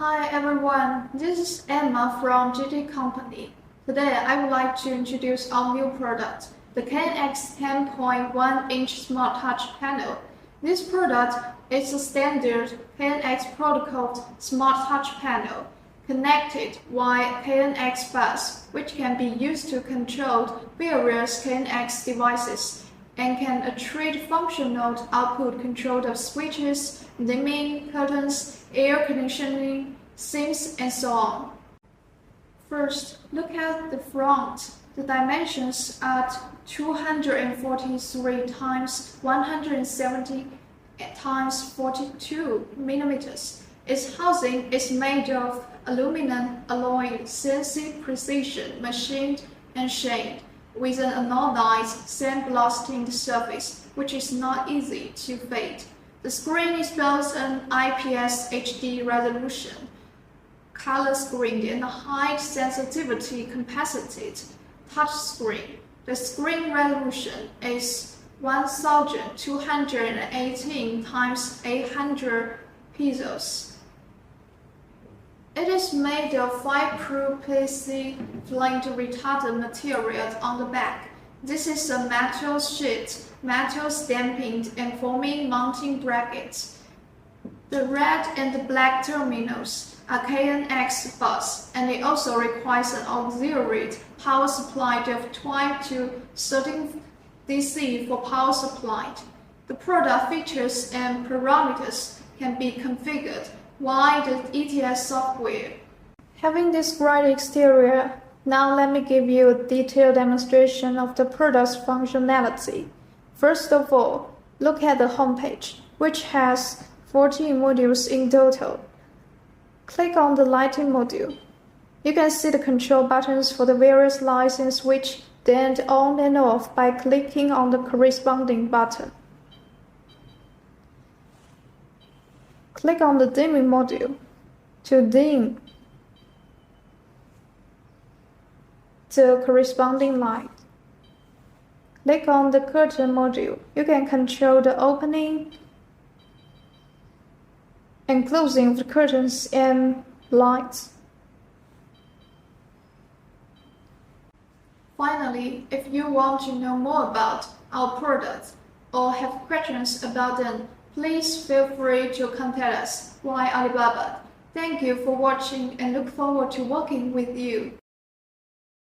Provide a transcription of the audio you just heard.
Hi everyone, this is Emma from GT Company. Today I would like to introduce our new product, the KNX 10.1-inch Smart Touch Panel. This product is a standard KNX protocol Smart Touch Panel connected via KNX bus, which can be used to control various KNX devices and can treat functional output control of switches, dimming, curtains, air conditioning, sinks, and so on. First, look at the front. The dimensions are 243 times 170 times 42 millimeters. Its housing is made of aluminum alloy CNC precision machined and shaped with an anodized sandblasting surface, which is not easy to fade. The screen is both an IPS HD resolution, color screen, and a high sensitivity capacitive touch screen. The screen resolution is 1218 times 800 pixels. It is made of fireproof PC flame retardant material on the back. This is a metal sheet, metal stamping and foaming mounting brackets. The red and the black terminals are KNX bus, and it also requires an auxiliary power supply of 12 to 13 DC for power supply. The product features and parameters can be configured via the ETS software. Having described the exterior, now let me give you a detailed demonstration of the product's functionality. First of all, look at the homepage, which has 14 modules in total. Click on the lighting module. You can see the control buttons for the various lights and switch them on and off by clicking on the corresponding button. Click on the dimming module to dim the corresponding light. Click on the curtain module. You can control the opening and closing of the curtains and lights. Finally, if you want to know more about our products or have questions about them, please feel free to contact us via Alibaba. Thank you for watching and look forward to working with you.